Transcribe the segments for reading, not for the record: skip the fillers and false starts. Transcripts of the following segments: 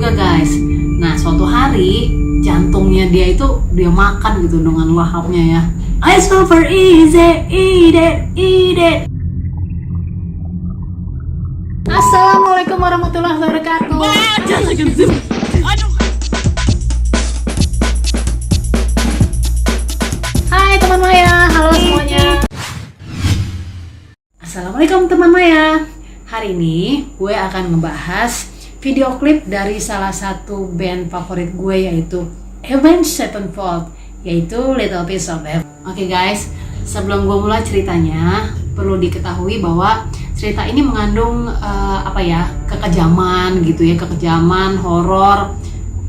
juga guys. Nah suatu hari jantungnya dia makan gitu dengan lahapnya ya. I super easy, eat it. Assalamualaikum warahmatullahi wabarakatuh. Hai teman Maya, halo semuanya. Assalamualaikum teman Maya. Hari ini gue akan ngebahas video klip dari salah satu band favorit gue yaitu Avenged Sevenfold, yaitu Little Piece of Heaven. Oke guys, sebelum gue mulai ceritanya perlu diketahui bahwa cerita ini mengandung kekejaman gitu ya, kekejaman, horor,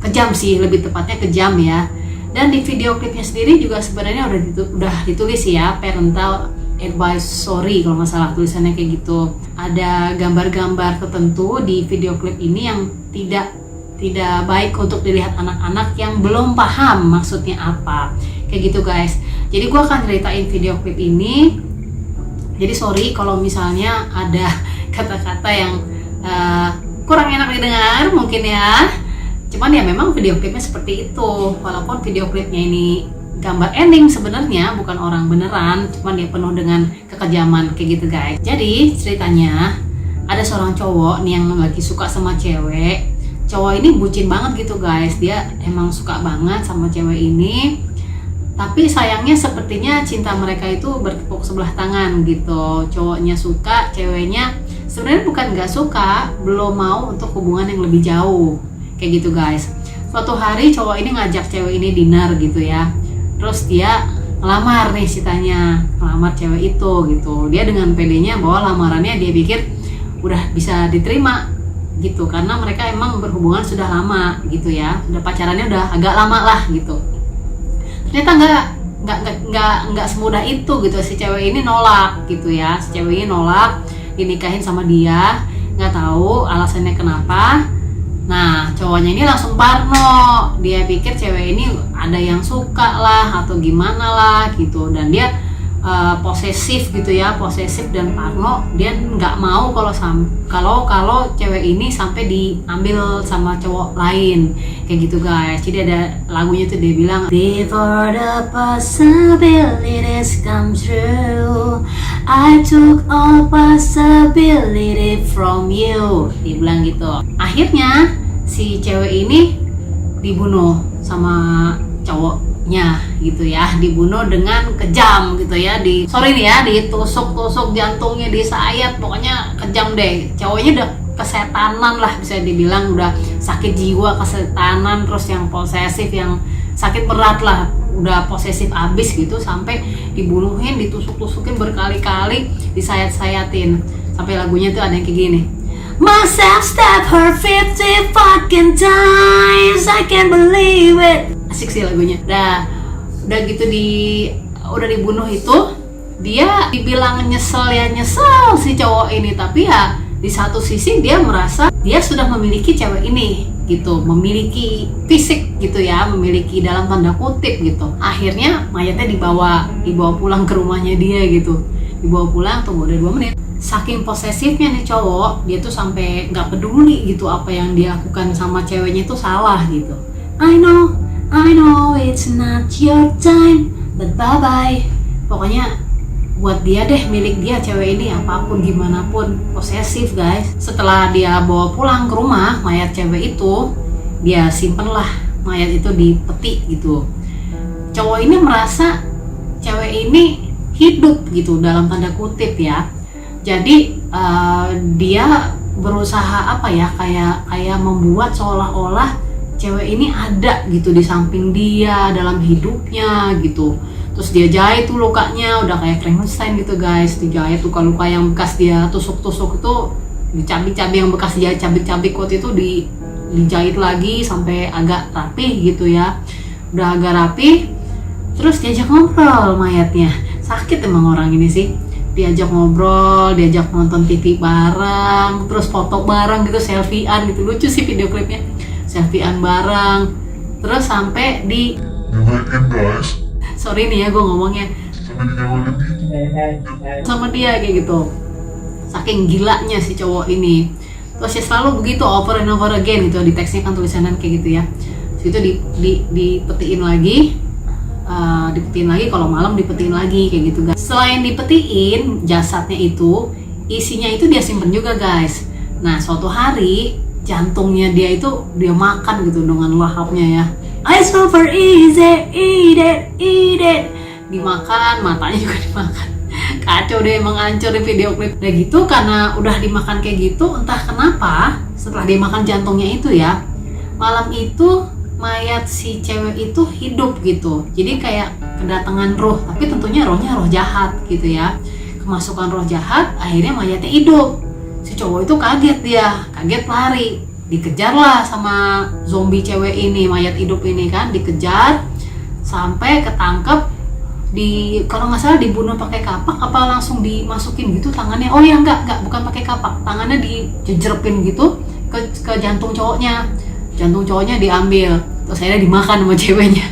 kejam sih, lebih tepatnya kejam ya. Dan di video klipnya sendiri juga sebenarnya udah ditulis ya, parental advisory kalau nggak salah tulisannya kayak gitu. Ada gambar-gambar tertentu di video klip ini yang tidak baik untuk dilihat anak-anak yang belum paham maksudnya apa, kayak gitu guys. Jadi gue akan ceritain video klip ini. Jadi sorry kalau misalnya ada kata-kata yang kurang enak didengar mungkin ya. Cuman ya memang video klipnya seperti itu. Walaupun video klipnya ini gambar ending sebenarnya bukan orang beneran, cuman dia penuh dengan kekejaman kayak gitu guys. Jadi ceritanya ada seorang cowok nih yang lagi suka sama cewek. Cowok ini bucin banget gitu guys. Dia emang suka banget sama cewek ini. Tapi sayangnya sepertinya cinta mereka itu bertepuk sebelah tangan gitu. Cowoknya suka, ceweknya sebenarnya bukan nggak suka, belum mau untuk hubungan yang lebih jauh. Kayak gitu guys. Suatu hari cowok ini ngajak cewek ini dinner gitu ya. Terus dia ngelamar nih ceritanya, ngelamar cewek itu gitu. Dia dengan pedenya bahwa lamarannya dia pikir udah bisa diterima gitu, karena mereka emang berhubungan sudah lama gitu ya. Udah pacarannya udah agak lama lah gitu. Ternyata nggak semudah itu gitu. Si cewek ini nolak gitu ya. Si cewek ini nolak dinikahin sama dia, nggak tahu alasannya kenapa. Nah cowoknya ini langsung parno. Dia pikir cewek ini ada yang suka lah atau gimana lah gitu. Dan dia posesif gitu ya, posesif dan parno. Dia nggak mau kalau cewek ini sampai diambil sama cowok lain kayak gitu guys. Jadi ada lagunya tuh dia bilang, before the possibilities come true, I took all possibility from you. Dia bilang gitu. Akhirnya si cewek ini dibunuh sama cowoknya gitu ya, dibunuh dengan kejam gitu ya. Ditusuk-tusuk jantungnya, disayat, pokoknya kejam deh. Cowoknya udah kesetanan lah bisa dibilang, udah sakit jiwa, kesetanan, terus yang posesif, yang sakit berat lah, udah posesif abis gitu, sampai dibunuhin, ditusuk-tusukin berkali-kali, disayat-sayatin. Sampai lagunya tuh ada yang kayak gini, myself stab her 50 fucking times, I can't believe it. Asik sih lagunya. Udah gitu udah dibunuh itu, dia dibilang nyesel si cowok ini, tapi ya di satu sisi dia merasa dia sudah memiliki cewek ini gitu, memiliki fisik gitu ya, memiliki dalam tanda kutip gitu. Akhirnya mayatnya dibawa pulang ke rumahnya dia gitu. Dibawa pulang, tunggu udah 2 menit. Saking posesifnya nih cowok, dia tuh sampai nggak peduli gitu apa yang dia lakukan sama ceweknya itu salah gitu. I know it's not your time, but bye-bye. Pokoknya buat dia deh, milik dia cewek ini, apapun gimana pun. Posesif guys. Setelah dia bawa pulang ke rumah mayat cewek itu, dia simpen lah mayat itu di peti gitu. Cowok ini merasa cewek ini hidup gitu dalam tanda kutip ya. Jadi dia berusaha kayak membuat seolah-olah cewek ini ada gitu di samping dia dalam hidupnya gitu. Terus dia jahit tuh lukanya, udah kayak Frankenstein gitu guys. Dijahit luka-luka yang bekas dia tusuk-tusuk itu, dicabik-cabik yang bekas dia cabik-cabik waktu itu dijahit lagi sampai agak rapi gitu ya. Udah agak rapi. Terus diajak ngobrol mayatnya. Sakit emang orang ini sih. Diajak ngobrol, diajak nonton TV bareng, terus foto bareng gitu, selfiean gitu. Lucu sih video klipnya. Selfiean bareng. Terus sampai di guys. Sorry nih ya gue ngomongnya. Sama dia kayak gitu. Saking gilanya si cowok ini. terus ya selalu begitu over and over again gitu, di teksnya kan tulisannya kayak gitu ya. Terus itu dipetiin lagi, kalau malam dipetiin lagi kayak gitu guys. Selain dipetiin jasadnya itu, isinya itu dia simpen juga guys. Nah suatu hari jantungnya dia itu dia makan gitu dengan lahapnya ya. I super easy, eat it. Dimakan, matanya juga dimakan. Kacau deh, emang hancur di video klip. Udah gitu karena udah dimakan kayak gitu, entah kenapa setelah dia makan jantungnya itu ya, malam itu mayat si cewek itu hidup gitu. Jadi kayak kedatangan roh, tapi tentunya rohnya roh jahat gitu ya. Kemasukan roh jahat, akhirnya mayatnya hidup. Si cowok itu kaget, kaget lari, dikejar lah sama zombie cewek ini, mayat hidup ini kan, dikejar sampai ketangkep. Kalau nggak salah dibunuh pakai kapak apa langsung dimasukin gitu tangannya. Oh ya enggak, bukan pakai kapak, tangannya dijejerepin gitu ke jantung cowoknya diambil, terus akhirnya dimakan sama ceweknya.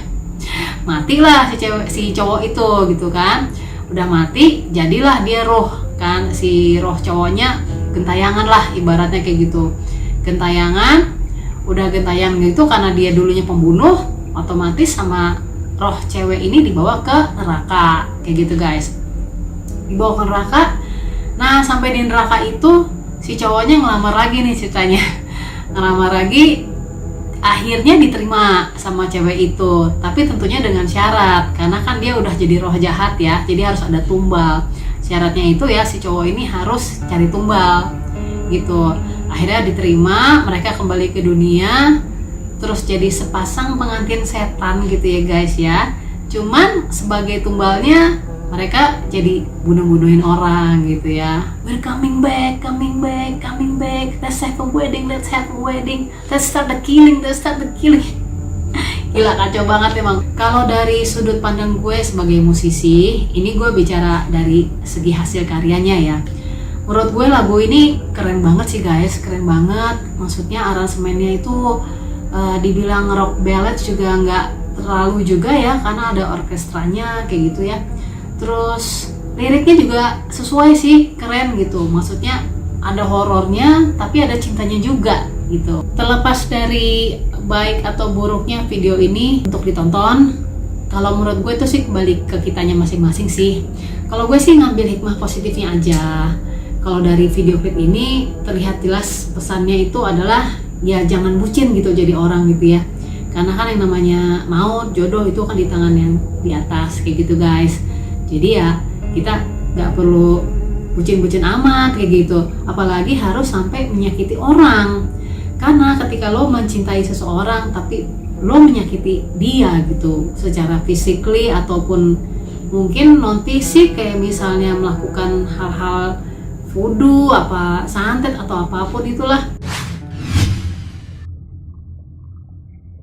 Matilah si cowok itu gitu kan. Udah mati, jadilah dia roh kan, si roh cowoknya gentayangan lah ibaratnya kayak gitu. Udah gentayangan gitu karena dia dulunya pembunuh, otomatis sama roh cewek ini dibawa ke neraka kayak gitu guys. Dibawa ke neraka. Nah sampai di neraka itu si cowoknya ngelamar lagi nih ceritanya. Ngelamar lagi, akhirnya diterima sama cewek itu, tapi tentunya dengan syarat, karena kan dia udah jadi roh jahat ya, jadi harus ada tumbal. Syaratnya itu ya si cowok ini harus cari tumbal gitu. Akhirnya diterima, mereka kembali ke dunia, terus jadi sepasang pengantin setan gitu ya guys ya. Cuman sebagai tumbalnya mereka jadi bunuh-bunuhin orang gitu ya. We're coming back. Let's have a wedding. Let's start the killing. Gila, kacau banget emang. Kalau dari sudut pandang gue sebagai musisi, ini gue bicara dari segi hasil karyanya ya. Menurut gue lagu ini keren banget sih guys, keren banget. Maksudnya aransemennya itu dibilang rock ballad juga nggak terlalu juga ya, karena ada orkestranya kayak gitu ya. Terus liriknya juga sesuai sih, keren gitu. Maksudnya ada horornya tapi ada cintanya juga gitu. Terlepas dari baik atau buruknya video ini untuk ditonton, kalau menurut gue itu sih kembali ke kitanya masing-masing sih. Kalau gue sih ngambil hikmah positifnya aja. Kalau dari video klip ini terlihat jelas pesannya itu adalah ya jangan bucin gitu jadi orang gitu ya, karena kan yang namanya maut, jodoh itu kan di tangan yang di atas kayak gitu guys. Jadi ya kita nggak perlu bucin-bucin amat kayak gitu, apalagi harus sampai menyakiti orang. Karena ketika lo mencintai seseorang tapi lo menyakiti dia gitu secara physically ataupun mungkin non fisik, kayak misalnya melakukan hal-hal voodoo, apa santet atau apapun itulah,